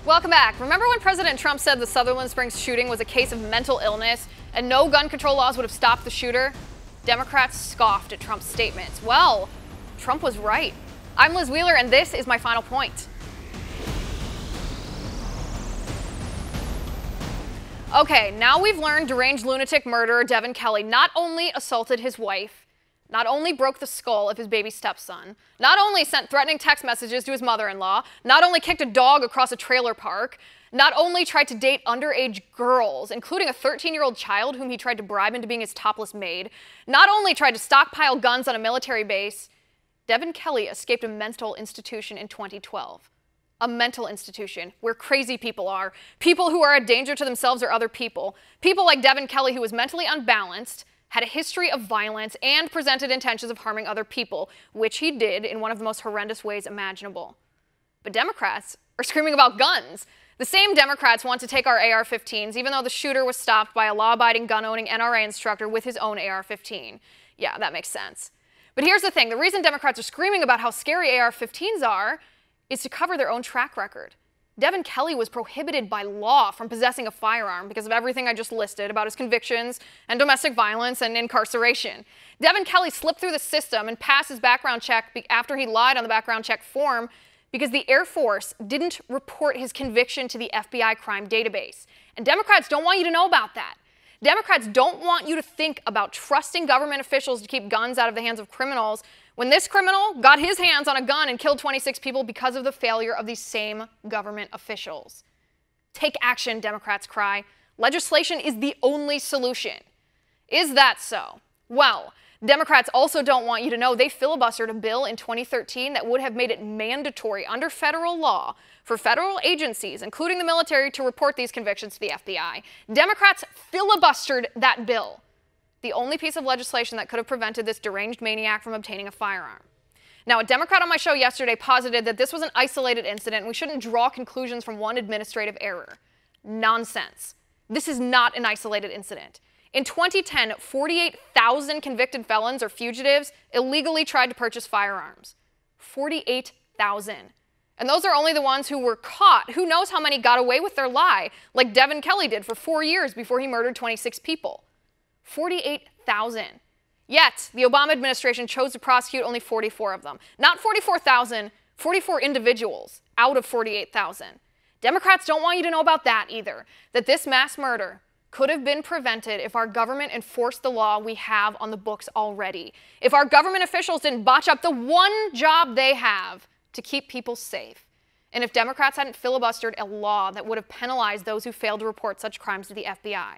Welcome back. Remember when President Trump said the Sutherland Springs shooting was a case of mental illness and no gun control laws would have stopped the shooter? Democrats scoffed at Trump's statements. Well, Trump was right. I'm Liz Wheeler, and this is my final point. Okay, now we've learned deranged lunatic murderer Devin Kelley not only assaulted his wife, not only broke the skull of his baby stepson, not only sent threatening text messages to his mother-in-law, not only kicked a dog across a trailer park, not only tried to date underage girls, including a 13-year-old child whom he tried to bribe into being his topless maid, not only tried to stockpile guns on a military base, Devin Kelley escaped a mental institution in 2012. A mental institution where crazy people are, people who are a danger to themselves or other people, people like Devin Kelley who was mentally unbalanced, had a history of violence, and presented intentions of harming other people, which he did in one of the most horrendous ways imaginable. But Democrats are screaming about guns. The same Democrats want to take our AR-15s, even though the shooter was stopped by a law-abiding, gun-owning NRA instructor with his own AR-15. Yeah, that makes sense. But here's the thing. The reason Democrats are screaming about how scary AR-15s are is to cover their own track record. Devin Kelley was prohibited by law from possessing a firearm because of everything I just listed about his convictions and domestic violence and incarceration. Devin Kelley slipped through the system and passed his background check after he lied on the background check form because the Air Force didn't report his conviction to the FBI crime database. And Democrats don't want you to know about that. Democrats don't want you to think about trusting government officials to keep guns out of the hands of criminals when this criminal got his hands on a gun and killed 26 people because of the failure of these same government officials. Take action, Democrats cry. Legislation is the only solution. Is that so? Well, Democrats also don't want you to know they filibustered a bill in 2013 that would have made it mandatory under federal law for federal agencies, including the military, to report these convictions to the FBI. Democrats filibustered that bill, the only piece of legislation that could have prevented this deranged maniac from obtaining a firearm. Now, a Democrat on my show yesterday posited that this was an isolated incident and we shouldn't draw conclusions from one administrative error. Nonsense. This is not an isolated incident. In 2010, 48,000 convicted felons or fugitives illegally tried to purchase firearms. 48,000. And those are only the ones who were caught. Who knows how many got away with their lie, like Devin Kelley did for 4 years before he murdered 26 people. 48,000. Yet, the Obama administration chose to prosecute only 44 of them. Not 44,000, 44 individuals out of 48,000. Democrats don't want you to know about that either, that this mass murder could have been prevented if our government enforced the law we have on the books already. If our government officials didn't botch up the one job they have to keep people safe. And if Democrats hadn't filibustered a law that would have penalized those who failed to report such crimes to the FBI.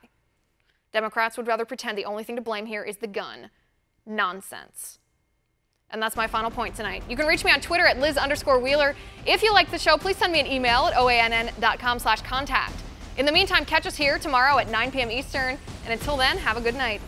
Democrats would rather pretend the only thing to blame here is the gun. Nonsense. And that's my final point tonight. You can reach me on Twitter at Liz_Wheeler. If you like the show, please send me an email at oann.com/contact. In the meantime, catch us here tomorrow at 9 p.m. Eastern. And until then, have a good night.